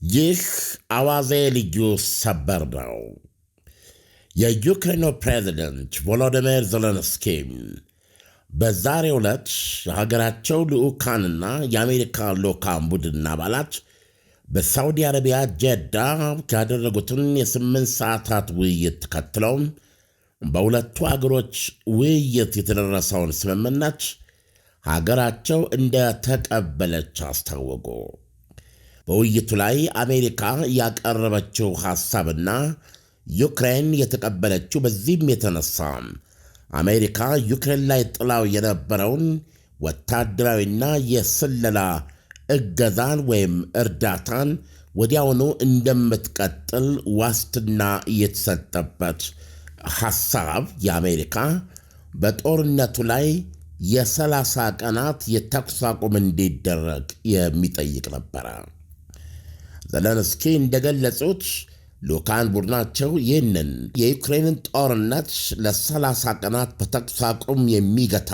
ይህ አዋዜ ልዩ ሰበር ነው። የዩክሬኑ ፕሬዝደንት ቮሎዲሚር ዜሌንስኪ በዛሬው ዕለት የሀገራቸው ልዑካንና የአሜሪካ ልዑካን ቡድን አባላት በሳውዲ አረቢያ ጀዳ ያደረጉትን የ8 ሰዓታት ውይይት ተከትለው በሁለቱ አገሮች ውይይት የተደረሰውን ስምምነት ሀገራቸው እንደተቀበለች አስታወቁ። በውይይቱ ላይ አሜሪካ ያቀረበችው ሐሳብና ዩክሬን የተቀበለችው በዚህም የተነሳ አሜሪካ ዩክሬን ላይ ጥላው የነበረውን ወታደራዊና የስለላ እገዛን ወይም እርዳታን ወዲያውኑ እንደምትቀጥል ዋስትና የተሰጠበት ሐሳብ የአሜሪካ በጦርነቱ ላይ የ30 ቀናት የተኩስ አቁም እንዲደረግ የሚጠይቅ ነበረ። ዜሌንስኪ እንደገለጹት ልዑካን ቡድናቸው ይህንን የዩክሬንን ጦርነት ለ30 ቀናት በተኩስ አቁም የሚገታ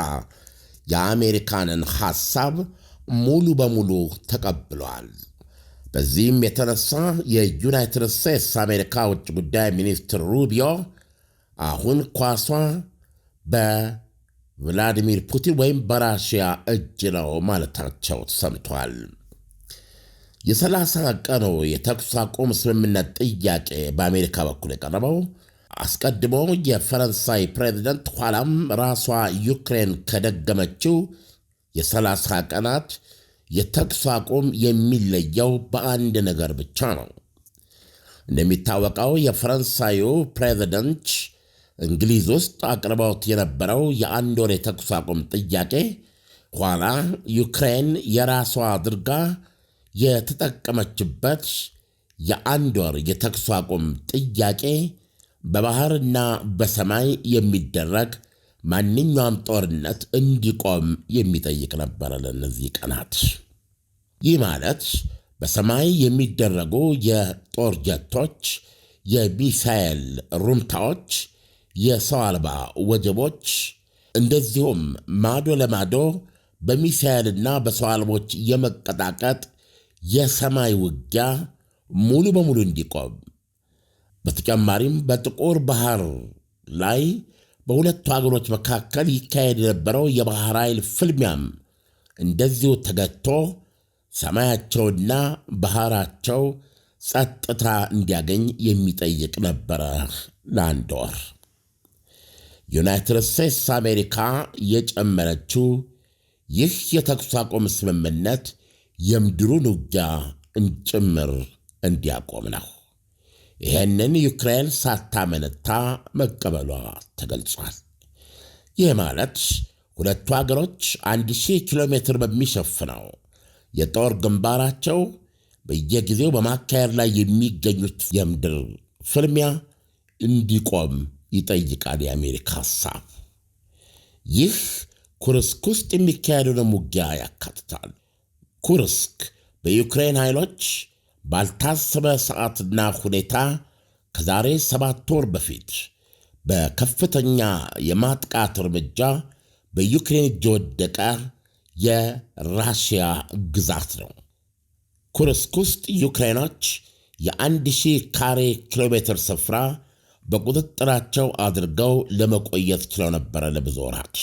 የአሜሪካንን ሐሳብ ሙሉ በሙሉ ተቀብለዋል። በዚህም የተነሳ የዩናይትድ ስቴትስ አሜሪካ ውጭ ጉዳይ ሚኒስትር ሩቢዮ አሁን ኳሷ በቭላዲሚር ፑቲን ወይም በራሽያ እጅ ነው ማለታቸው ተሰምቷል። የ30 ቀኑ የተኩስ አቁም ስምምነት ጥያቄ በአሜሪካ በኩል የቀረበው አስቀድሞ የፈረንሳይ ፕሬዚደንት ኋላም ራሷ ዩክሬን ከደገመችው የ30 ቀናት የተኩስ አቁም የሚለየው በአንድ ነገር ብቻ ነው። እንደሚታወቀው የፈረንሳዩ ፕሬዚደንት እንግሊዝ ውስጥ አቅርበውት የነበረው የ1 ወር የተኩስ አቁም ጥያቄ ኋላ ዩክሬን የራሷ አድርጋ የተጠቀመችበት የ1 ወር የተኩስ አቁም ጥያቄ በባህርና በሰማይ የሚደረግ ማንኛውም ጦርነት እንዲቆም የሚጠይቅ ነበረ። ለእነዚህ ቀናት ይህ ማለት በሰማይ የሚደረጉ የጦር ጀቶች፣ የሚሳኤል ሩምታዎች፣ የሰው አልባ ወጀቦች እንደዚሁም ማዶ ለማዶ በሚሳኤልና በሰው አልቦች የመቀጣቀጥ የሰማይ ውጊያ ሙሉ በሙሉ እንዲቆም፣ በተጨማሪም በጥቁር ባህር ላይ በሁለቱ አገሮች መካከል ይካሄድ የነበረው የባህር ኃይል ፍልሚያም እንደዚሁ ተገቶ ሰማያቸውና ባህራቸው ጸጥታ እንዲያገኝ የሚጠይቅ ነበረ ለ1 ወር። ዩናይትድ ስቴትስ አሜሪካ የጨመረችው ይህ የተኩስ አቁም ስምምነት የምድሩን ውጊያ ጭምር እንዲያቆም ነው። ይህንን ዩክሬን ሳታመነታ መቀበሏ ተገልጿል። ይህ ማለት ሁለቱ አገሮች 1000 ኪሎ ሜትር በሚሸፍነው የጦር ግንባራቸው በየጊዜው በማካሄድ ላይ የሚገኙት የምድር ፍልሚያ እንዲቆም ይጠይቃል የአሜሪካ ሐሳብ። ይህ ኩርስክ ውስጥ የሚካሄደውን ውጊያ ያካትታል። ኩርስክ በዩክሬን ኃይሎች ባልታሰበ ሰዓትና ሁኔታ ከዛሬ 7 ወር በፊት በከፍተኛ የማጥቃት እርምጃ በዩክሬን እጅ የወደቀ የራሽያ ግዛት ነው። ኩርስክ ውስጥ ዩክሬኖች የ1000 ካሬ ኪሎ ሜትር ስፍራ በቁጥጥራቸው አድርገው ለመቆየት ችለው ነበረ ለብዙ ወራት።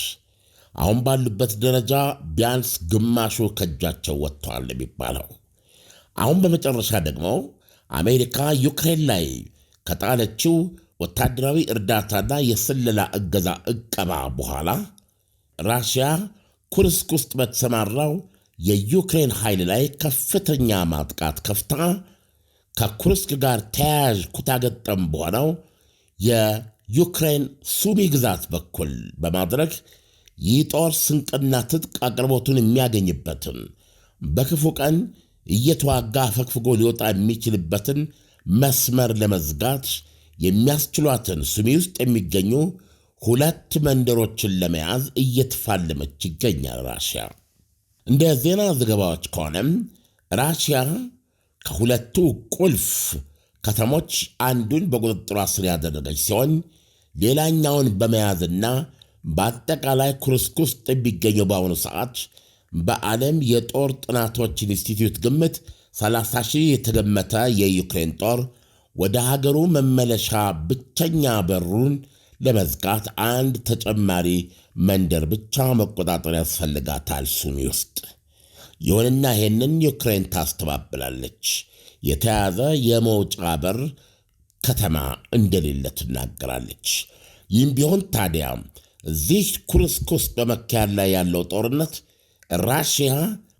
አሁን ባሉበት ደረጃ ቢያንስ ግማሹ ከእጃቸው ወጥተዋል የሚባለው። አሁን በመጨረሻ ደግሞ አሜሪካ ዩክሬን ላይ ከጣለችው ወታደራዊ እርዳታና የስለላ እገዛ ዕቀባ በኋላ ራሽያ ኩርስክ ውስጥ በተሰማራው የዩክሬን ኃይል ላይ ከፍተኛ ማጥቃት ከፍታ ከኩርስክ ጋር ተያያዥ ኩታገጠም በሆነው የዩክሬን ሱሚ ግዛት በኩል በማድረግ ይህ ጦር ስንቅና ትጥቅ አቅርቦቱን የሚያገኝበትን በክፉ ቀን እየተዋጋ ፈግፍጎ ሊወጣ የሚችልበትን መስመር ለመዝጋት የሚያስችሏትን ሱሚ ውስጥ የሚገኙ 2 መንደሮችን ለመያዝ እየተፋለመች ይገኛል ራሽያ። እንደ ዜና ዘገባዎች ከሆነም ራሽያ ከሁለቱ ቁልፍ ከተሞች አንዱን በቁጥጥሯ ስር ያደረገች ሲሆን ሌላኛውን በመያዝና በአጠቃላይ ኩርስክ ውስጥ የሚገኘው በአሁኑ ሰዓት በዓለም የጦር ጥናቶች ኢንስቲትዩት ግምት 30,000 የተገመተ የዩክሬን ጦር ወደ ሀገሩ መመለሻ ብቸኛ በሩን ለመዝጋት አንድ ተጨማሪ መንደር ብቻ መቆጣጠር ያስፈልጋታል ሱሚ ውስጥ። ይሁንና ይህንን ዩክሬን ታስተባብላለች። የተያዘ የመውጫ በር ከተማ እንደሌለ ትናገራለች። ይህም ቢሆን ታዲያ እዚህ ኩርስክ ውስጥ በመካሄድ ላይ ያለው ጦርነት ራሽያ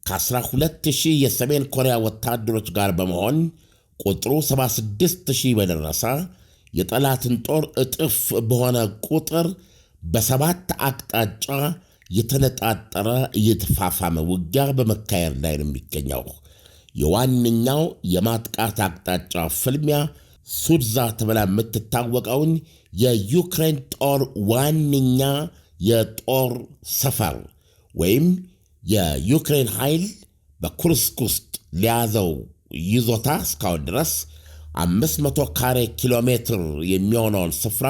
ከ12,000 የሰሜን ኮሪያ ወታደሮች ጋር በመሆን ቁጥሩ 76,000 በደረሰ የጠላትን ጦር እጥፍ በሆነ ቁጥር በ7 አቅጣጫ የተነጣጠረ የተፋፋመ ውጊያ በመካሄድ ላይ ነው የሚገኘው። የዋነኛው የማጥቃት አቅጣጫ ፍልሚያ ሱድዛ ተብላ የምትታወቀውን የዩክሬን ጦር ዋነኛ የጦር ሰፈር ወይም የዩክሬን ኃይል በኩርስክ ውስጥ ሊያዘው ይዞታ እስካሁን ድረስ 500 ካሬ ኪሎ ሜትር የሚሆነውን ስፍራ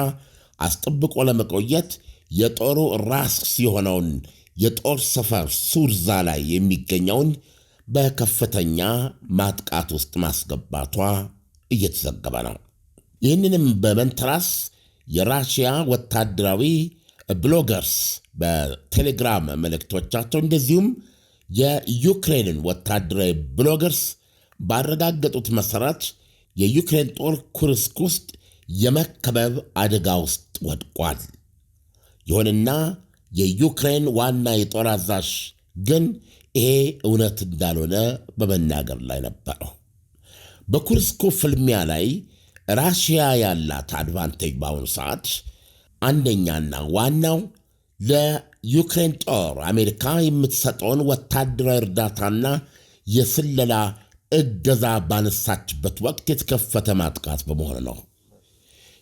አስጠብቆ ለመቆየት የጦሩ ራስ የሆነውን የጦር ሰፈር ሱድዛ ላይ የሚገኘውን በከፍተኛ ማጥቃት ውስጥ ማስገባቷ እየተዘገበ ነው። ይህንንም በመንተራስ የራሽያ ወታደራዊ ብሎገርስ በቴሌግራም መልእክቶቻቸው እንደዚሁም የዩክሬንን ወታደራዊ ብሎገርስ ባረጋገጡት መሠረት የዩክሬን ጦር ኩርስክ ውስጥ የመከበብ አደጋ ውስጥ ወድቋል። ይሁንና የዩክሬን ዋና የጦር አዛዥ ግን ይሄ እውነት እንዳልሆነ በመናገር ላይ ነበረው። በኩርስኩ ፍልሚያ ላይ ራሽያ ያላት አድቫንቴጅ በአሁኑ ሰዓት አንደኛና ዋናው ለዩክሬን ጦር አሜሪካ የምትሰጠውን ወታደራዊ እርዳታና የስለላ እገዛ ባነሳችበት ወቅት የተከፈተ ማጥቃት በመሆኑ ነው።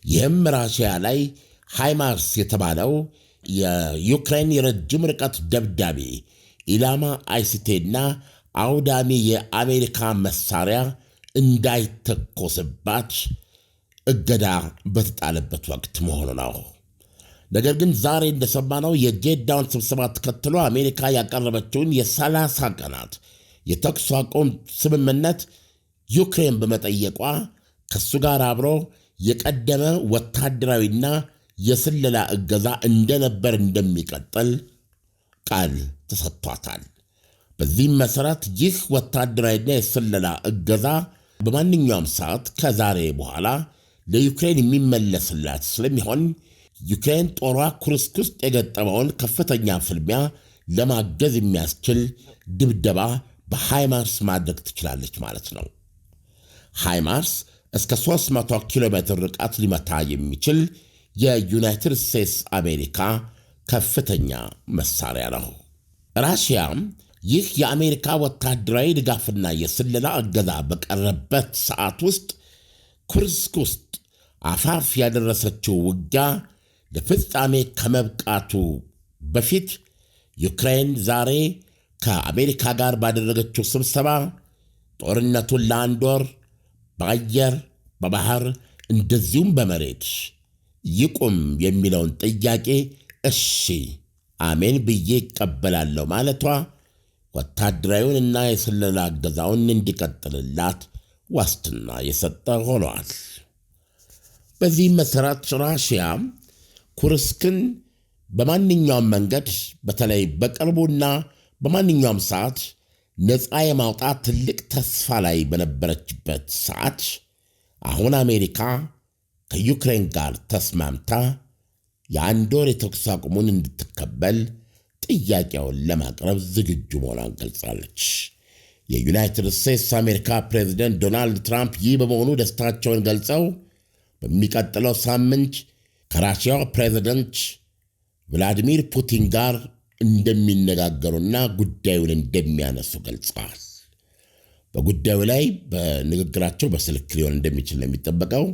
ይህም ራሽያ ላይ ሃይማርስ የተባለው የዩክሬን የረጅም ርቀት ደብዳቤ ኢላማ አይሲቴና አውዳሚ የአሜሪካ መሳሪያ እንዳይተኮስባት እገዳ በተጣለበት ወቅት መሆኑ ነው። ነገር ግን ዛሬ እንደሰማነው የጄዳውን ስብሰባ ተከትሎ አሜሪካ ያቀረበችውን የ30 ቀናት የተኩስ አቁም ስምምነት ዩክሬን በመጠየቋ ከሱ ጋር አብሮ የቀደመ ወታደራዊና የስለላ እገዛ እንደነበር እንደሚቀጥል ቃል ተሰጥቷታል። በዚህም መሠረት ይህ ወታደራዊና የስለላ እገዛ በማንኛውም ሰዓት ከዛሬ በኋላ ለዩክሬን የሚመለስላት ስለሚሆን ዩክሬን ጦሯ ኩርስክ ውስጥ የገጠመውን ከፍተኛ ፍልሚያ ለማገዝ የሚያስችል ድብደባ በሃይማርስ ማድረግ ትችላለች ማለት ነው። ሃይማርስ እስከ 300 ኪሎ ሜትር ርቀት ሊመታ የሚችል የዩናይትድ ስቴትስ አሜሪካ ከፍተኛ መሳሪያ ነው። ራሽያም ይህ የአሜሪካ ወታደራዊ ድጋፍና የስለላ እገዛ በቀረበት ሰዓት ውስጥ ኩርስክ ውስጥ አፋፍ ያደረሰችው ውጊያ ለፍጻሜ ከመብቃቱ በፊት ዩክሬን ዛሬ ከአሜሪካ ጋር ባደረገችው ስብሰባ ጦርነቱን ለአንድ ወር በአየር በባህር እንደዚሁም በመሬት ይቁም የሚለውን ጥያቄ እሺ አሜን ብዬ ይቀበላለሁ ማለቷ ወታደራዊውንና የስለላ እገዛውን እንዲቀጥልላት ዋስትና የሰጠ ሆኗል። በዚህም መሠረት ራሽያ ኩርስክን በማንኛውም መንገድ በተለይ በቅርቡና በማንኛውም ሰዓት ነፃ የማውጣት ትልቅ ተስፋ ላይ በነበረችበት ሰዓት አሁን አሜሪካ ከዩክሬን ጋር ተስማምታ የአንድ ወር የተኩስ አቁሙን እንድትቀበል ጥያቄውን ለማቅረብ ዝግጁ መሆኗን ገልጻለች። የዩናይትድ ስቴትስ አሜሪካ ፕሬዚደንት ዶናልድ ትራምፕ ይህ በመሆኑ ደስታቸውን ገልጸው በሚቀጥለው ሳምንት ከራሽያው ፕሬዚደንት ቭላዲሚር ፑቲን ጋር እንደሚነጋገሩና ጉዳዩን እንደሚያነሱ ገልጸዋል። በጉዳዩ ላይ በንግግራቸው በስልክ ሊሆን እንደሚችል ነው የሚጠበቀው።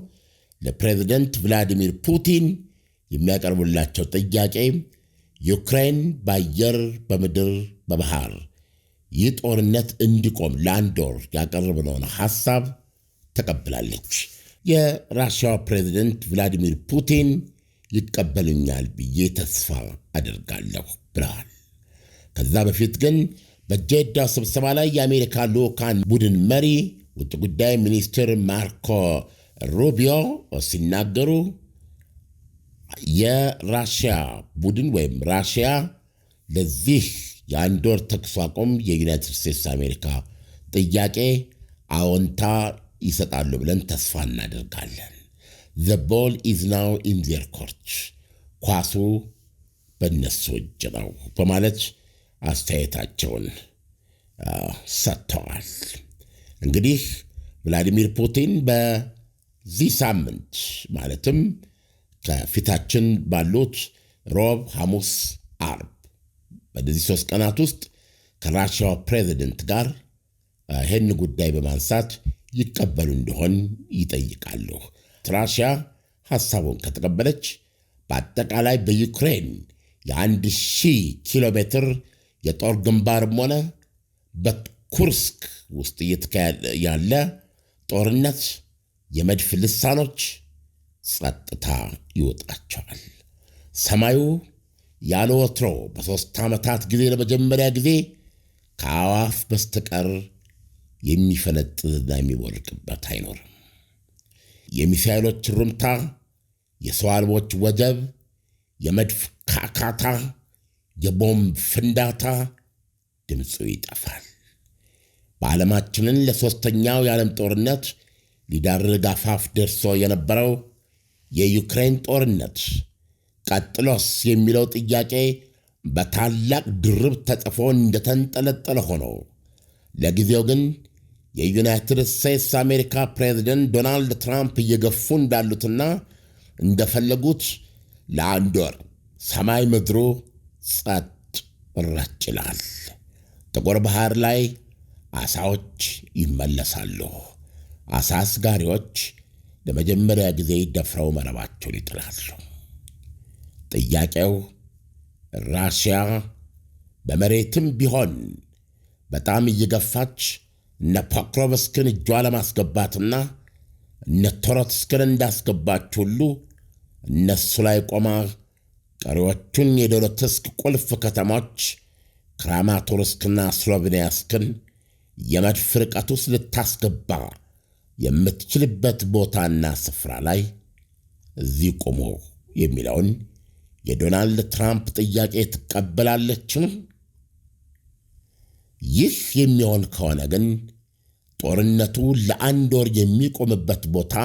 ለፕሬዚደንት ቭላዲሚር ፑቲን የሚያቀርቡላቸው ጥያቄ ዩክሬን በአየር በምድር በባህር ይህ ጦርነት እንዲቆም ለአንድ ወር ያቀረብነውን ሐሳብ ተቀብላለች። የራሽያው ፕሬዚደንት ቭላዲሚር ፑቲን ይቀበሉኛል ብዬ ተስፋ አደርጋለሁ ብለዋል። ከዛ በፊት ግን በጄዳው ስብሰባ ላይ የአሜሪካ ልዑካን ቡድን መሪ ውጭ ጉዳይ ሚኒስትር ማርኮ ሩቢዮ ሲናገሩ የራሽያ ቡድን ወይም ራሽያ ለዚህ የአንድ ወር ተኩስ አቁም የዩናይትድ ስቴትስ አሜሪካ ጥያቄ አዎንታ ይሰጣሉ ብለን ተስፋ እናደርጋለን። The ball is now in their court. ኳሱ በነሱ እጅ ነው በማለት አስተያየታቸውን ሰጥተዋል። እንግዲህ ቭላዲሚር ፑቲን በዚህ ሳምንት ማለትም ከፊታችን ባሉት ሮብ፣ ሐሙስ፣ አርብ በዚህ 3 ቀናት ውስጥ ከራሽያው ፕሬዚደንት ጋር ይህን ጉዳይ በማንሳት ይቀበሉ እንደሆን ይጠይቃሉ። ራሽያ ሐሳቡን ከተቀበለች በአጠቃላይ በዩክሬን የ1000 ኪሎ ሜትር የጦር ግንባርም ሆነ በኩርስክ ውስጥ እየተካሄደ ያለ ጦርነት የመድፍ ልሳኖች ጸጥታ ይወጣቸዋል። ሰማዩ ያለ ወትሮ በ3 ዓመታት ጊዜ ለመጀመሪያ ጊዜ ከአዋፍ በስተቀር የሚፈነጥዝና የሚወርቅበት አይኖርም። የሚሳኤሎች ሩምታ፣ የሰው አልቦች ወጀብ፣ የመድፍ ካካታ፣ የቦምብ ፍንዳታ ድምፁ ይጠፋል። በዓለማችንን ለ3ኛው የዓለም ጦርነት ሊዳርግ አፋፍ ደርሶ የነበረው የዩክሬን ጦርነት ቀጥሎስ የሚለው ጥያቄ በታላቅ ድርብ ተጽፎ እንደተንጠለጠለ ሆኖ ለጊዜው ግን የዩናይትድ ስቴትስ አሜሪካ ፕሬዚደንት ዶናልድ ትራምፕ እየገፉ እንዳሉትና እንደፈለጉት ለአንድ ወር ሰማይ ምድሩ ጸጥ ረጭ ይላል። ጥቁር ባህር ላይ አሳዎች ይመለሳሉ። አሳ አስጋሪዎች ለመጀመሪያ ጊዜ ደፍረው መረባቸውን ይጥላሉ። ጥያቄው ራሽያ በመሬትም ቢሆን በጣም እየገፋች እነ ፖክሮቭስክን እጇ ለማስገባትና እነ ቶሮትስክን እንዳስገባች ሁሉ እነሱ ላይ ቆማ ቀሪዎቹን የዶኔትስክ ቁልፍ ከተሞች ክራማቶርስክና ስሎቬንያስክን የመድፍ ርቀት ውስጥ ልታስገባ የምትችልበት ቦታና ስፍራ ላይ እዚህ ቆሞ የሚለውን የዶናልድ ትራምፕ ጥያቄ ትቀበላለችን? ይህ የሚሆን ከሆነ ግን ጦርነቱ ለአንድ ወር የሚቆምበት ቦታ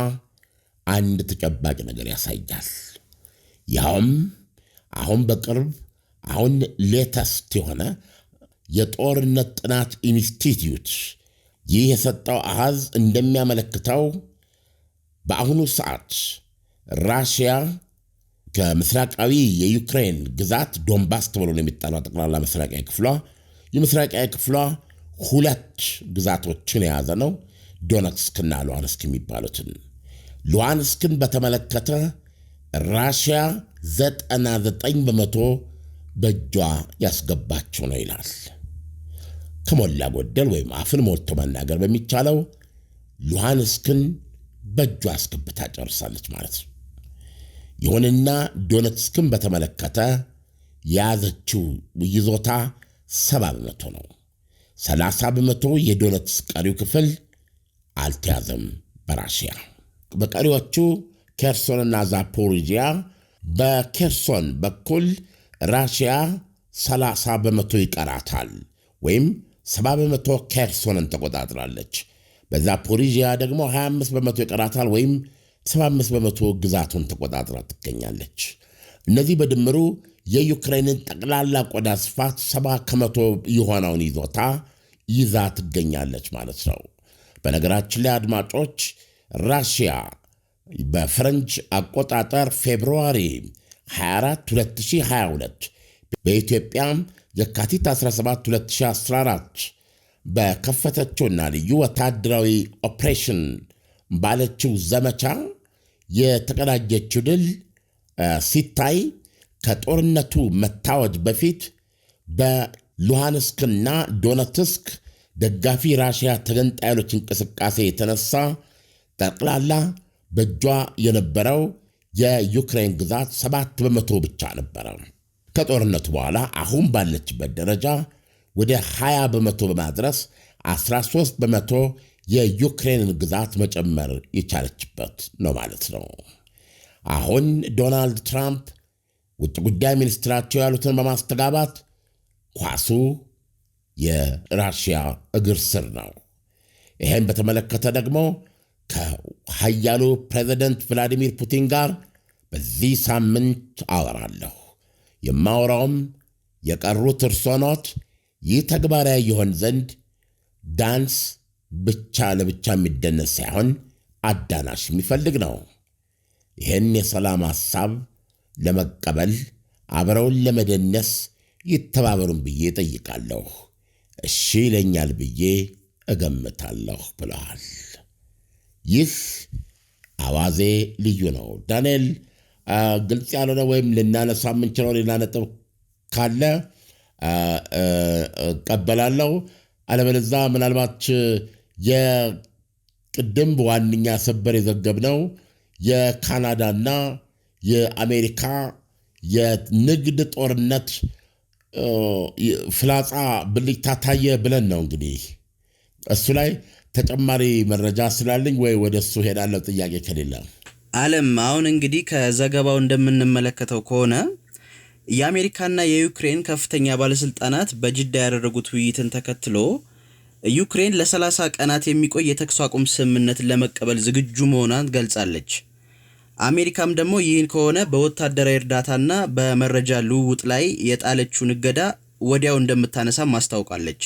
አንድ ተጨባጭ ነገር ያሳያል። ያውም አሁን በቅርብ ሌተስት የሆነ የጦርነት ጥናት ኢንስቲትዩት ይህ የሰጠው አሃዝ እንደሚያመለክተው በአሁኑ ሰዓት ራሽያ ከምስራቃዊ የዩክሬን ግዛት ዶንባስ ተብሎ ነው የሚጠራው ጠቅላላ ምስራቃዊ ክፍሏ የምስራቃዊ ክፍሏ 2 ግዛቶችን የያዘ ነው። ዶኔትስክና ሉሃንስክ የሚባሉትን። ሉሃንስክን በተመለከተ ራሽያ 99% በእጇ ያስገባቸው ነው ይላል። ከሞላ ጎደል ወይም አፍን ሞልቶ መናገር በሚቻለው ሉሃንስክን በእጇ አስገብታ ጨርሳለች ማለት ነው። ይሁንና ዶኔትስክን በተመለከተ የያዘችው ይዞታ 70% ነው። 30% የዶኔትስክ ቀሪው ክፍል አልተያዘም በራሽያ። በቀሪዎቹ ኬርሶንና ዛፖሪጂያ በኬርሶን በኩል ራሽያ 30% ይቀራታል ወይም 70% ኬርሶንን ተቆጣጥራለች። በዛፖሪጂያ ደግሞ 25% ይቀራታል ወይም 75% ግዛቱን ተቆጣጥራ ትገኛለች። እነዚህ በድምሩ የዩክሬንን ጠቅላላ ቆዳ ስፋት 70% የሆነውን ይዞታ ይዛ ትገኛለች ማለት ነው። በነገራችን ላይ አድማጮች ራሽያ በፈረንጅ አቆጣጠር ፌብሩዋሪ 24 2022 በኢትዮጵያ የካቲት 17 2014 በከፈተችውና ልዩ ወታደራዊ ኦፕሬሽን ባለችው ዘመቻ የተቀዳጀችው ድል ሲታይ ከጦርነቱ መታወጅ በፊት በሉሃንስክና ዶኔትስክ ደጋፊ ራሽያ ተገንጣዮች እንቅስቃሴ የተነሳ ጠቅላላ በእጇ የነበረው የዩክሬን ግዛት 7% ብቻ ነበረ። ከጦርነቱ በኋላ አሁን ባለችበት ደረጃ ወደ 20 በመቶ በማድረስ 13 በመቶ የዩክሬንን ግዛት መጨመር የቻለችበት ነው ማለት ነው። አሁን ዶናልድ ትራምፕ ውጭ ጉዳይ ሚኒስትራቸው ያሉትን በማስተጋባት ኳሱ የራሽያ እግር ስር ነው። ይህም በተመለከተ ደግሞ ከኃያሉ ፕሬዚደንት ቭላዲሚር ፑቲን ጋር በዚህ ሳምንት አወራለሁ። የማወራውም የቀሩት እርሶኖት ይህ ተግባራዊ ይሆን ዘንድ ዳንስ ብቻ ለብቻ የሚደነስ ሳይሆን አዳናሽ የሚፈልግ ነው። ይህን የሰላም ሐሳብ ለመቀበል አብረውን ለመደነስ ይተባበሩን ብዬ ጠይቃለሁ። እሺ ይለኛል ብዬ እገምታለሁ ብለዋል። ይህ አዋዜ ልዩ ነው። ዳንኤል፣ ግልጽ ያልሆነ ወይም ልናነሳ የምንችለው ሌላ ነጥብ ካለ እቀበላለሁ። አለበለዚያ ምናልባት የቅድም በዋነኛ ሰበር የዘገብነው የካናዳና የአሜሪካ የንግድ ጦርነት ፍላጻ ብልጭታ ታየ ብለን ነው እንግዲህ እሱ ላይ ተጨማሪ መረጃ ስላለኝ ወይ ወደ እሱ ሄዳለሁ ጥያቄ ከሌለ። ዓለም አሁን እንግዲህ ከዘገባው እንደምንመለከተው ከሆነ የአሜሪካና የዩክሬን ከፍተኛ ባለስልጣናት በጅዳ ያደረጉት ውይይትን ተከትሎ ዩክሬን ለ30 ቀናት የሚቆይ የተኩስ አቁም ስምምነትን ለመቀበል ዝግጁ መሆኗን ገልጻለች። አሜሪካም ደግሞ ይህን ከሆነ በወታደራዊ እርዳታና በመረጃ ልውውጥ ላይ የጣለችውን እገዳ ወዲያው እንደምታነሳም ማስታውቃለች።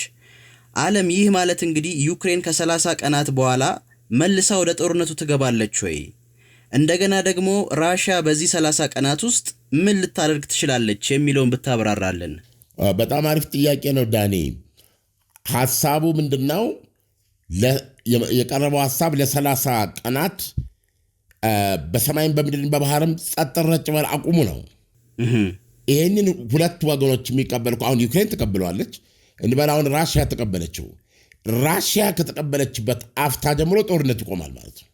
ዓለም ይህ ማለት እንግዲህ ዩክሬን ከ30 ቀናት በኋላ መልሳ ወደ ጦርነቱ ትገባለች ወይ? እንደገና ደግሞ ራሽያ በዚህ 30 ቀናት ውስጥ ምን ልታደርግ ትችላለች የሚለውን ብታብራራለን። በጣም አሪፍ ጥያቄ ነው ዳኒ። ሐሳቡ ምንድነው? የቀረበው ሐሳብ ለ30 ቀናት በሰማይም በምድርም በባህርም ጸጥ ረጭ በል አቁሙ ነው። ይህንን ሁለት ወገኖች የሚቀበል አሁን ዩክሬን ተቀብለዋለች እንበል፣ አሁን ራሽያ ተቀበለችው። ራሽያ ከተቀበለችበት አፍታ ጀምሮ ጦርነት ይቆማል ማለት ነው።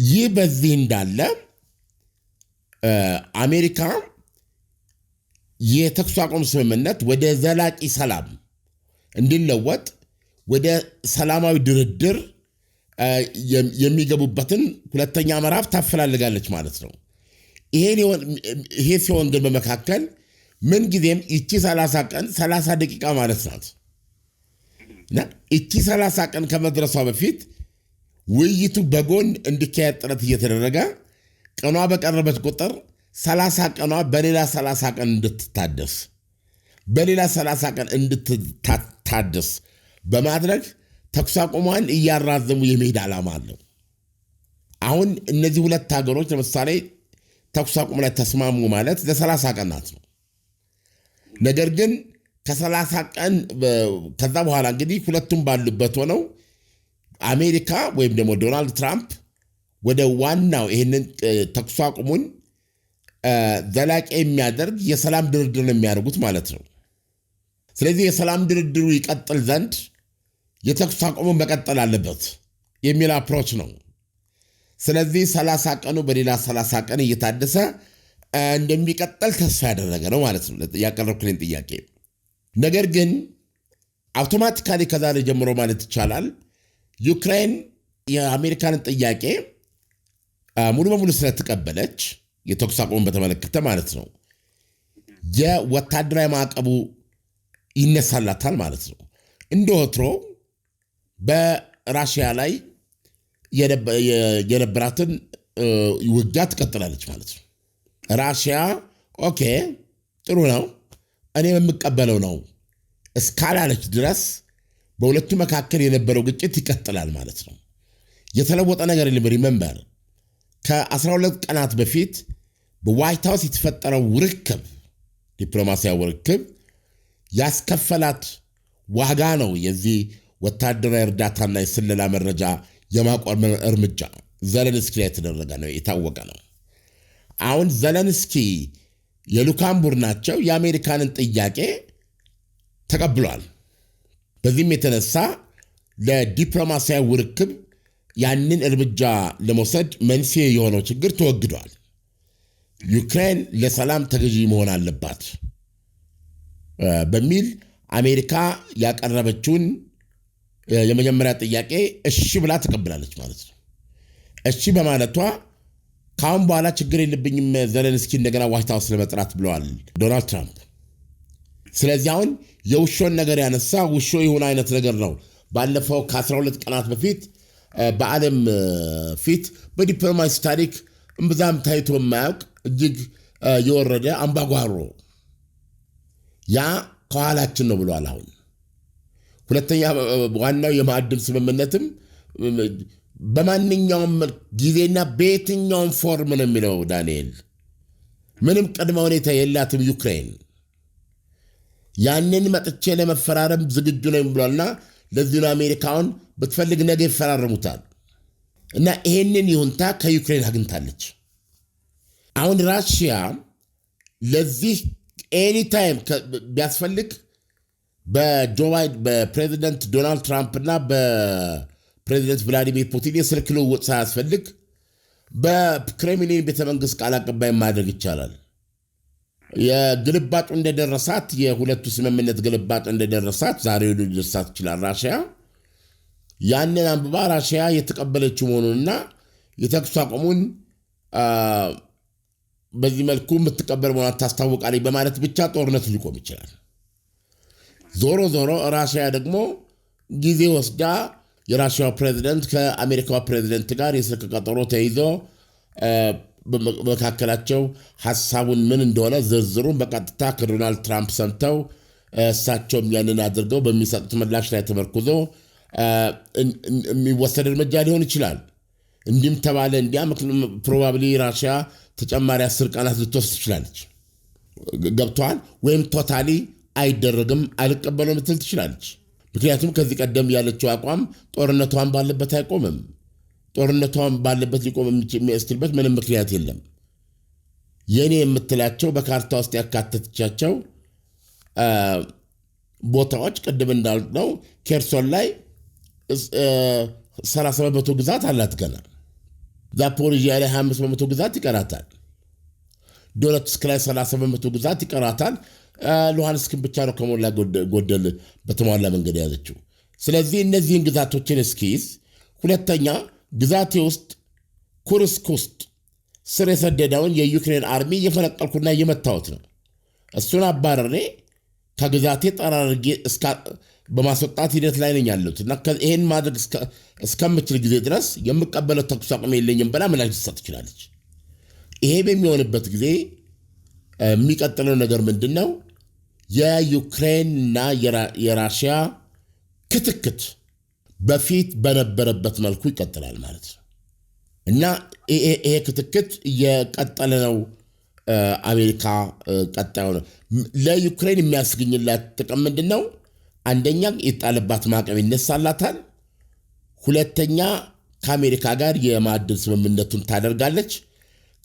ይህ በዚህ እንዳለ አሜሪካ የተኩስ አቁም ስምምነት ወደ ዘላቂ ሰላም እንዲለወጥ ወደ ሰላማዊ ድርድር የሚገቡበትን ሁለተኛ ምዕራፍ ታፈላልጋለች ማለት ነው። ይሄ ሲሆን ግን በመካከል ምን ጊዜም እቺ 30 ቀን 30 ደቂቃ ማለት ናት እና እቺ 30 ቀን ከመድረሷ በፊት ውይይቱ በጎን እንዲካሄድ ጥረት እየተደረገ ቀኗ በቀረበች ቁጥር 30 ቀኗ በሌላ 30 ቀን እንድትታደስ በሌላ 30 ቀን እንድትታደስ በማድረግ ተኩስ አቁሟን እያራዘሙ የመሄድ ዓላማ አለው። አሁን እነዚህ ሁለት ሀገሮች ለምሳሌ ተኩስ አቁም ላይ ተስማሙ ማለት ለ30 ቀናት ነው። ነገር ግን ከ30 ቀን ከዛ በኋላ እንግዲህ ሁለቱም ባሉበት ሆነው አሜሪካ ወይም ደግሞ ዶናልድ ትራምፕ ወደ ዋናው ይህንን ተኩስ አቁሙን ዘላቂ የሚያደርግ የሰላም ድርድር ነው የሚያደርጉት ማለት ነው። ስለዚህ የሰላም ድርድሩ ይቀጥል ዘንድ የተኩስ አቁሙ መቀጠል አለበት የሚል አፕሮች ነው። ስለዚህ 30 ቀኑ በሌላ 30 ቀን እየታደሰ እንደሚቀጥል ተስፋ ያደረገ ነው ማለት ነው ያቀረብኩልን ጥያቄ። ነገር ግን አውቶማቲካሊ ከዛሬ ጀምሮ ማለት ይቻላል ዩክሬን የአሜሪካንን ጥያቄ ሙሉ በሙሉ ስለተቀበለች የተኩስ አቁሙን በተመለከተ ማለት ነው የወታደራዊ ማዕቀቡ ይነሳላታል ማለት ነው። እንደ ወትሮ በራሽያ ላይ የነበራትን ውጊያ ትቀጥላለች ማለት ነው። ራሽያ ኦኬ ጥሩ ነው እኔ የምቀበለው ነው እስካላለች ድረስ በሁለቱ መካከል የነበረው ግጭት ይቀጥላል ማለት ነው። የተለወጠ ነገር የለም። ሪመምበር ከ12 ቀናት በፊት በዋይት ሃውስ የተፈጠረው ውርክብ ዲፕሎማሲያዊ ውርክብ ያስከፈላት ዋጋ ነው የዚህ ወታደራዊ እርዳታና የስለላ መረጃ የማቆም እርምጃ ዘለንስኪ ላይ የተደረገ ነው፣ የታወቀ ነው። አሁን ዘለንስኪ የልዑካን ቡድናቸው የአሜሪካንን ጥያቄ ተቀብሏል። በዚህም የተነሳ ለዲፕሎማሲያዊ ውርክብ ያንን እርምጃ ለመውሰድ መንስኤ የሆነው ችግር ተወግዷል። ዩክሬን ለሰላም ተገዢ መሆን አለባት በሚል አሜሪካ ያቀረበችውን የመጀመሪያ ጥያቄ እሺ ብላ ተቀብላለች ማለት ነው። እሺ በማለቷ ካሁን በኋላ ችግር የለብኝም ዘለንስኪ እንደገና ዋይት ሃውስ ለመጥራት ብለዋል ዶናልድ ትራምፕ። ስለዚህ አሁን የውሾን ነገር ያነሳ ውሾ ይሁን አይነት ነገር ነው። ባለፈው ከ12 ቀናት በፊት በዓለም ፊት በዲፕሎማሲ ታሪክ እምብዛም ታይቶ የማያውቅ እጅግ የወረደ አምባጓሮ ያ ከኋላችን ነው ብሏል። አሁን ሁለተኛ ዋናው የማዕድን ስምምነትም በማንኛውም ጊዜና በየትኛውም ፎርም ነው የሚለው ዳንኤል። ምንም ቅድመ ሁኔታ የላትም ዩክሬን። ያንን መጥቼ ለመፈራረም ዝግጁ ነኝ ብሏልና ለዚህ ነው አሜሪካውን ብትፈልግ ነገ ይፈራረሙታል። እና ይሄንን ይሁንታ ከዩክሬን አግኝታለች። አሁን ራሽያ ለዚህ ኤኒታይም ቢያስፈልግ በፕሬዚደንት ዶናልድ ትራምፕ እና በፕሬዚደንት ቭላዲሚር ፑቲን የስልክ ልውውጥ ሳያስፈልግ በክሬምሊን ቤተመንግስት ቃል አቀባይ ማድረግ ይቻላል። የግልባጩ እንደደረሳት የሁለቱ ስምምነት ግልባጭ እንደደረሳት ዛሬ ሊደርሳት ይችላል። ራሽያ ያንን አንብባ ራሽያ የተቀበለችው መሆኑንና የተኩስ አቁሙን በዚህ መልኩ የምትቀበል መሆኗን ታስታውቃለች በማለት ብቻ ጦርነቱ ሊቆም ይችላል። ዞሮ ዞሮ ራሽያ ደግሞ ጊዜ ወስዳ የራሽያው ፕሬዚደንት ከአሜሪካው ፕሬዚደንት ጋር የስልክ ቀጠሮ ተይዞ በመካከላቸው ሐሳቡን ምን እንደሆነ ዝርዝሩን በቀጥታ ከዶናልድ ትራምፕ ሰምተው እሳቸውም ያንን አድርገው በሚሰጡት ምላሽ ላይ ተመርኩዞ የሚወሰድ እርምጃ ሊሆን ይችላል። እንዲህም ተባለ እንዲያ ፕሮባብሊ ራሽያ ተጨማሪ 10 ቀናት ልትወስድ ትችላለች። ገብተዋል። ወይም ቶታሊ አይደረግም አልቀበለው ምትል ትችላለች። ምክንያቱም ከዚህ ቀደም ያለችው አቋም ጦርነቷን ባለበት አይቆምም። ጦርነቷን ባለበት ሊቆም የሚያስችልበት ምንም ምክንያት የለም። የኔ የምትላቸው በካርታ ውስጥ ያካተተቻቸው ቦታዎች ቅድም እንዳልነው ኬርሶን ላይ 30% ግዛት አላት ገና። ዛፖሪዥያ ላይ 25% ግዛት ይቀራታል። ዶኔትስክ ላይ 30% ግዛት ይቀራታል። ሉሃንስክን ብቻ ነው ከሞላ ጎደል በተሟላ መንገድ የያዘችው። ስለዚህ እነዚህን ግዛቶችን እስኪይዝ፣ ሁለተኛ ግዛቴ ውስጥ ኩርስክ ውስጥ ስር የሰደደውን የዩክሬን አርሚ እየፈነቀልኩና እየመታወት ነው። እሱን አባረሬ ከግዛቴ ጠራርጌ በማስወጣት ሂደት ላይ ነኝ ያለሁት እና ይህን ማድረግ እስከምችል ጊዜ ድረስ የምቀበለው ተኩስ አቁም የለኝም ብላ ምላሽ ልትሰጥ ትችላለች። ይሄ በሚሆንበት ጊዜ የሚቀጥለው ነገር ምንድን ነው? የዩክሬንና የራሽያ ክትክት በፊት በነበረበት መልኩ ይቀጥላል ማለት ነው እና ይሄ ክትክት እየቀጠለ ነው። አሜሪካ ቀጣዩ ነው ለዩክሬን የሚያስገኝላት ጥቅም ምንድን ነው? አንደኛ የጣለባት ማዕቀብ ይነሳላታል። ሁለተኛ ከአሜሪካ ጋር የማዕድን ስምምነቱን ታደርጋለች።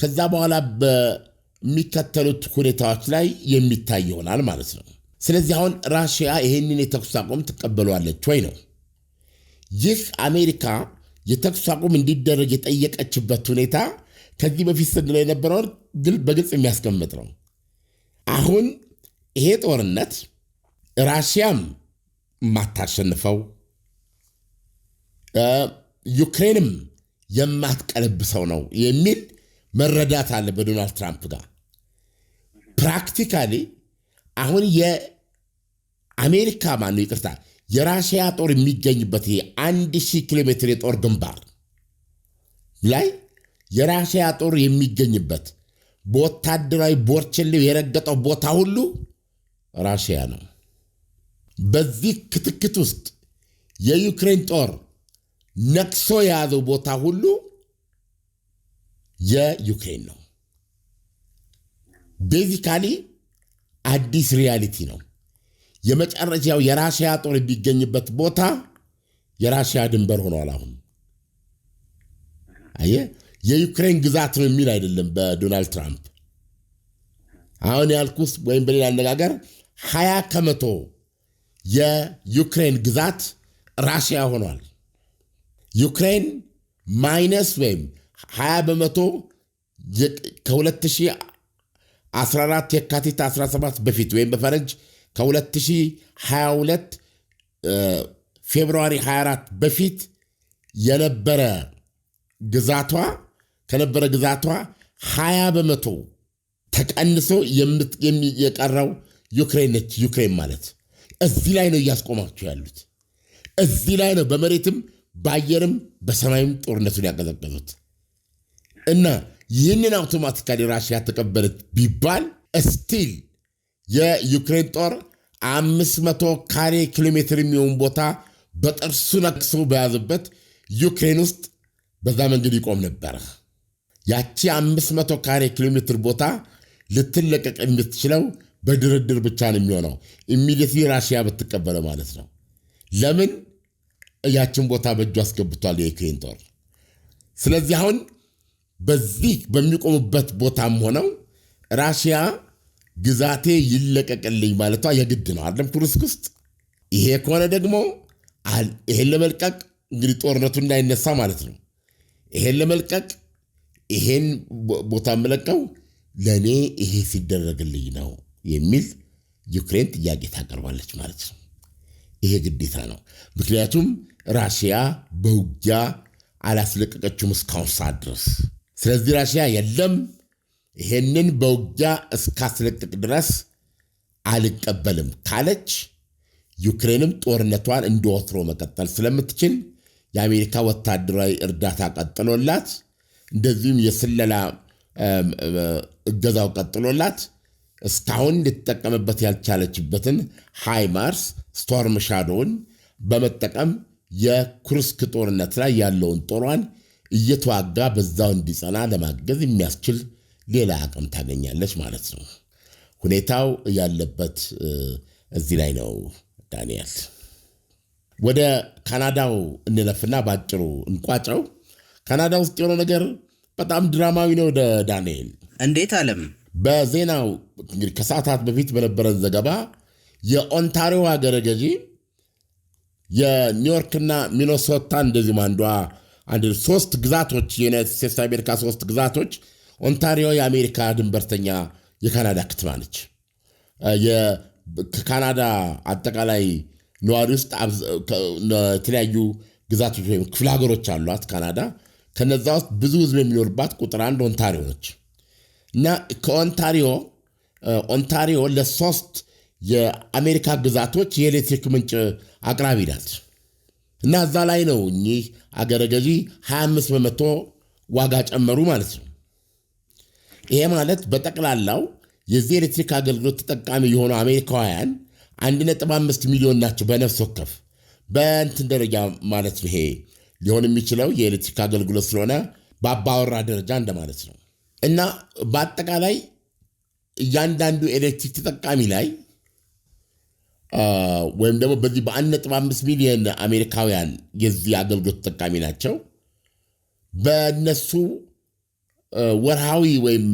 ከዛ በኋላ በሚከተሉት ሁኔታዎች ላይ የሚታይ ይሆናል ማለት ነው። ስለዚህ አሁን ራሽያ ይህንን የተኩስ አቁም ትቀበሏለች ወይ ነው። ይህ አሜሪካ የተኩስ አቁም እንዲደረግ የጠየቀችበት ሁኔታ ከዚህ በፊት ስንለው የነበረውን በግልጽ የሚያስቀምጥ ነው። አሁን ይሄ ጦርነት ራሽያም የማታሸንፈው ዩክሬንም የማትቀለብሰው ነው የሚል መረዳት አለ በዶናልድ ትራምፕ ጋር። ፕራክቲካሊ አሁን የአሜሪካ የራሽያ ጦር የሚገኝበት 1000 ኪሎ ሜትር የጦር ግንባር ላይ የራሽያ ጦር የሚገኝበት በወታደራዊ ቦርችሌው የረገጠው ቦታ ሁሉ ራሽያ ነው። በዚህ ክትክት ውስጥ የዩክሬን ጦር ነክሶ የያዘው ቦታ ሁሉ የዩክሬን ነው። ቤዚካሊ አዲስ ሪያሊቲ ነው። የመጨረሻው የራሽያ ጦር የሚገኝበት ቦታ የራሽያ ድንበር ሆኗል። አሁን የዩክሬን ግዛት ነው የሚል አይደለም በዶናልድ ትራምፕ። አሁን ያልኩት ወይም በሌላ አነጋገር 20% የዩክሬን ግዛት ራሽያ ሆኗል። ዩክሬን ማይነስ ወይም 20% ከ2014 የካቲት 17 በፊት ወይም በፈረንጅ ከ2022 ፌብሩዋሪ 24 በፊት የነበረ ግዛቷ 20 በመቶ ተቀንሶ የቀረው ዩክሬን ነች። ዩክሬን ማለት እዚህ ላይ ነው እያስቆማቸው ያሉት። እዚህ ላይ ነው በመሬትም በአየርም በሰማይም ጦርነቱን ያቀዘቀዙት። እና ይህንን አውቶማቲካሊ ራሽያ ተቀበለች ቢባል ስቲል የዩክሬን ጦር 500 ካሬ ኪሎ ሜትር የሚሆን ቦታ በጥርሱ ነክሶ በያዘበት ዩክሬን ውስጥ በዛ መንገድ ይቆም ነበረ። ያቺ 500 ካሬ ኪሎ ሜትር ቦታ ልትለቀቅ የምትችለው በድርድር ብቻ ነው የሚሆነው። ኢሚዲየትሊ ራሽያ ብትቀበለ ማለት ነው። ለምን ያችን ቦታ በእጁ አስገብቷል የዩክሬን ጦር። ስለዚህ አሁን በዚህ በሚቆሙበት ቦታም ሆነው ራሽያ ግዛቴ ይለቀቅልኝ ማለቷ የግድ ነው አይደለም ኩርስክ ውስጥ። ይሄ ከሆነ ደግሞ ይሄን ለመልቀቅ እንግዲህ ጦርነቱ እንዳይነሳ ማለት ነው። ይሄን ለመልቀቅ ይሄን ቦታ መለቀው ለኔ ይሄ ሲደረግልኝ ነው የሚል ዩክሬን ጥያቄ ታቀርባለች ማለት ነው። ይሄ ግዴታ ነው። ምክንያቱም ራሽያ በውጊያ አላስለቀቀችውም እስካሁን ሰዓት ድረስ። ስለዚህ ራሽያ የለም ይሄንን በውጊያ እስካስለቅቅ ድረስ አልቀበልም ካለች ዩክሬንም ጦርነቷን እንደወትሮ መቀጠል ስለምትችል የአሜሪካ ወታደራዊ እርዳታ ቀጥሎላት፣ እንደዚሁም የስለላ እገዛው ቀጥሎላት እስካሁን ልትጠቀምበት ያልቻለችበትን ሃይማርስ ስቶርም ሻዶውን በመጠቀም የኩርስክ ጦርነት ላይ ያለውን ጦሯን እየተዋጋ በዛው እንዲጸና ለማገዝ የሚያስችል ሌላ አቅም ታገኛለች ማለት ነው። ሁኔታው ያለበት እዚህ ላይ ነው። ዳንኤል ወደ ካናዳው እንለፍና ባጭሩ እንቋጨው። ካናዳ ውስጥ የሆነ ነገር በጣም ድራማዊ ነው ዳንኤል። እንዴት አለም? በዜናው እንግዲህ ከሰዓታት በፊት በነበረ ዘገባ የኦንታሪዮ ሀገረ ገዢ የኒውዮርክና ሚኒሶታ እንደዚህም አንድ 3 ግዛቶች የዩናይትድ ስቴትስ አሜሪካ 3 ግዛቶች ኦንታሪዮ የአሜሪካ ድንበርተኛ የካናዳ ከተማ ነች። ከካናዳ አጠቃላይ ነዋሪ ውስጥ የተለያዩ ግዛቶች ወይም ክፍለ ሀገሮች አሏት ካናዳ። ከነዛ ውስጥ ብዙ ህዝብ የሚኖርባት ቁጥር 1 ኦንታሪዮ ነች እና ኦንታሪዮ ለ3 የአሜሪካ ግዛቶች የኤሌክትሪክ ምንጭ አቅራቢ ናት እና እዛ ላይ ነው እኚህ አገረ ገዢ 25 በመቶ ዋጋ ጨመሩ ማለት ነው። ይሄ ማለት በጠቅላላው የዚህ ኤሌክትሪክ አገልግሎት ተጠቃሚ የሆኑ አሜሪካውያን 1.5 ሚሊዮን ናቸው በነፍስ ወከፍ በእንትን ደረጃ ማለት ነው። ይሄ ሊሆን የሚችለው የኤሌክትሪክ አገልግሎት ስለሆነ በአባወራ ደረጃ እንደማለት ነው እና በአጠቃላይ እያንዳንዱ ኤሌክትሪክ ተጠቃሚ ላይ ወይም ደግሞ በዚህ በ1.5 ሚሊዮን አሜሪካውያን የዚህ አገልግሎት ተጠቃሚ ናቸው። በእነሱ ወርሃዊ ወይም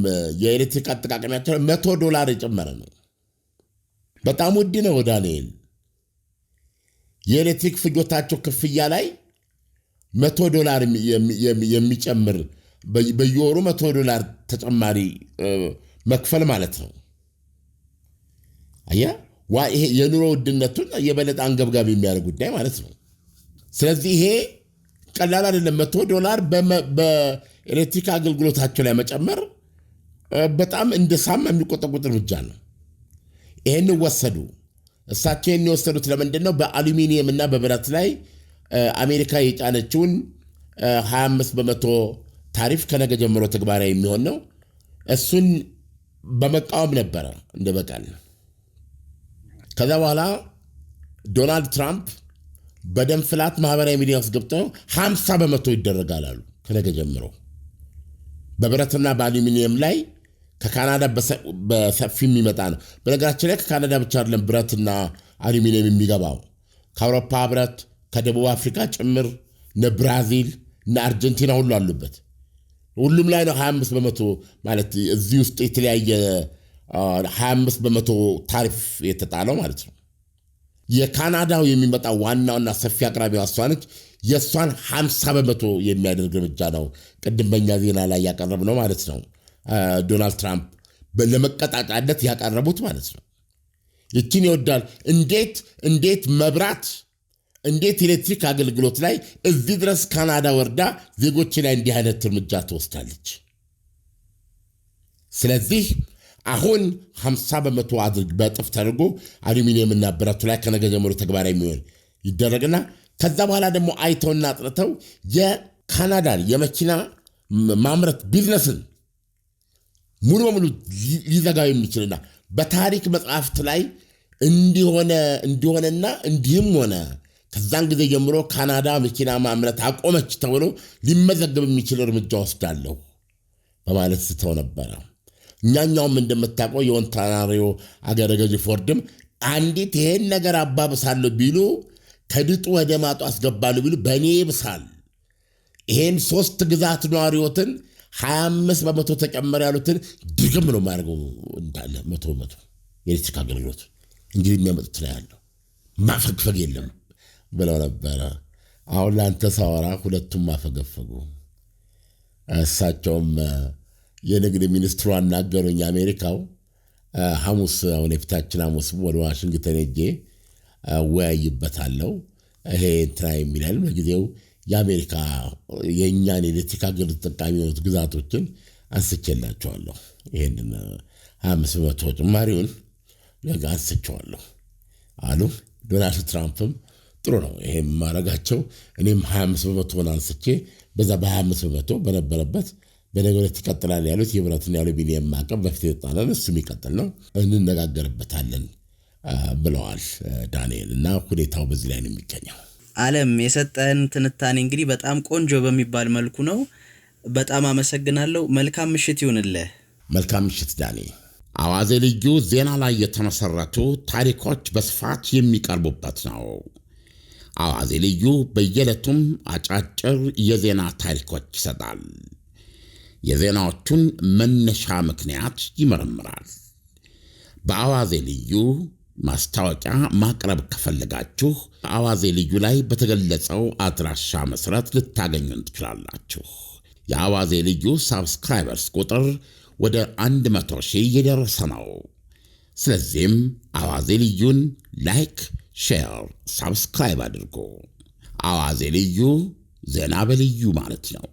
የኤሌክትሪክ አጠቃቀሚያቸው $100 የጨመረ ነው። በጣም ውድ ነው ዳንኤል። የኤሌክትሪክ ፍጆታቸው ክፍያ ላይ $100 የሚጨምር በየወሩ $100 ተጨማሪ መክፈል ማለት ነው። አያ ይሄ የኑሮ ውድነቱን የበለጠ አንገብጋቢ የሚያደርግ ጉዳይ ማለት ነው። ስለዚህ ይሄ ቀላል አይደለም። $100 በኤሌክትሪክ አገልግሎታቸው ላይ መጨመር በጣም እንደ ሳም የሚቆጠቁጥ እርምጃ ነው። ይሄን ወሰዱ። እሳቸው የወሰዱት ለምንድን ነው? በአሉሚኒየም እና በብረት ላይ አሜሪካ የጫነችውን 25 በመቶ ታሪፍ ከነገ ጀምሮ ተግባራዊ የሚሆን ነው። እሱን በመቃወም ነበረ እንደ በቀል። ከዛ በኋላ ዶናልድ ትራምፕ በደም ፍላት ማህበራዊ ሚዲያ ውስጥ ገብተው 50 በመቶ ይደረጋል አሉ ከነገ ጀምሮ በብረትና በአሉሚኒየም ላይ ከካናዳ በሰፊ የሚመጣ ነው። በነገራችን ላይ ከካናዳ ብቻ አይደለም ብረትና አሉሚኒየም የሚገባው ከአውሮፓ ህብረት፣ ከደቡብ አፍሪካ ጭምር፣ ብራዚል እና አርጀንቲና ሁሉ አሉበት። ሁሉም ላይ ነው 25 በመቶ ማለት እዚህ ውስጥ የተለያየ 25 በመቶ ታሪፍ የተጣለው ማለት ነው። የካናዳው የሚመጣው ዋናውና ሰፊ አቅራቢዋ እሷ ነች። የእሷን 50 በመቶ የሚያደርግ እርምጃ ነው ቅድም በኛ ዜና ላይ ያቀረብነው ማለት ነው። ዶናልድ ትራምፕ ለመቀጣጫነት ያቀረቡት ማለት ነው። ይችን ይወዳል። እንዴት መብራት እንዴት ኤሌክትሪክ አገልግሎት ላይ እዚህ ድረስ ካናዳ ወርዳ ዜጎች ላይ እንዲህ አይነት እርምጃ ትወስዳለች? ስለዚህ አሁን 50% አድርግ በጥፍ ተደርጎ አሉሚኒየምና ብረቱ ላይ ከነገ ጀምሮ ተግባራዊ የሚሆን ይደረግና ከዛ በኋላ ደግሞ አይተውና አጥርተው የካናዳን የመኪና ማምረት ቢዝነስን ሙሉ በሙሉ ሊዘጋው የሚችልና በታሪክ መጽሐፍት ላይ እንዲሆነና እንዲህም ሆነ ከዛን ጊዜ ጀምሮ ካናዳ መኪና ማምረት አቆመች ተብሎ ሊመዘገብ የሚችል እርምጃ ወስዳለሁ በማለት ስተው ነበረ። እኛኛውም እንደምታውቀው የኦንታሪዮ አገረ ገዢ ፎርድም አንዲት ይሄን ነገር አባብሳለሁ ቢሉ ከድጡ ወደ ማጡ አስገባለሁ ቢሉ በእኔ ብሳል ይሄን 3 ግዛት ነዋሪዎትን 25% ተጨመረ ያሉትን ድግም ነው ማድረጉ እንዳለ 100% የኤሌክትሪክ አገልግሎት እንግዲህ የሚያመጡት ላይ ያለው ማፈግፈግ የለም ብለው ነበረ። አሁን ለአንተ ሳወራ ሁለቱም ማፈገፈጉ። እሳቸውም የንግድ ሚኒስትሩ አናገሩኝ። አሜሪካው ሐሙስ አሁን የፊታችን ሐሙስ ወደ ዋሽንግተን ሄጄ ወያይበታለሁ። ይሄ እንትና የሚላል በጊዜው የአሜሪካ የእኛን ኤሌክትሪክ አገልግሎት ተጠቃሚ የሆኑት ግዛቶችን አንስቼላቸዋለሁ። ይሄንን 25% ጭማሪውን አንስቼዋለሁ አሉ። ዶናልድ ትራምፕም ጥሩ ነው ይሄም ማድረጋቸው፣ እኔም 25% አንስቼ በዛ በ25% በነበረበት በነገሮች ይቀጥላል ያሉት የብረትና የአሉሚኒየም ማዕቀብ በፊት የጣለን እሱ የሚቀጥል ነው እንነጋገርበታለን ብለዋል ዳንኤል። እና ሁኔታው በዚህ ላይ ነው የሚገኘው። ዓለም የሰጠን ትንታኔ እንግዲህ በጣም ቆንጆ በሚባል መልኩ ነው። በጣም አመሰግናለሁ። መልካም ምሽት ይሁንልህ። መልካም ምሽት ዳኒ። አዋዜ ልዩ ዜና ላይ የተመሰረቱ ታሪኮች በስፋት የሚቀርቡበት ነው። አዋዜ ልዩ በየዕለቱም አጫጭር የዜና ታሪኮች ይሰጣል። የዜናዎቹን መነሻ ምክንያት ይመረምራል። በአዋዜ ልዩ ማስታወቂያ ማቅረብ ከፈለጋችሁ አዋዜ ልዩ ላይ በተገለጸው አድራሻ መሠረት ልታገኙን ትችላላችሁ። የአዋዜ ልዩ ሳብስክራይበርስ ቁጥር ወደ 100,000 እየደረሰ ነው። ስለዚህም አዋዜ ልዩን ላይክ፣ ሼር፣ ሳብስክራይብ አድርጎ አዋዜ ልዩ ዜና በልዩ ማለት ነው።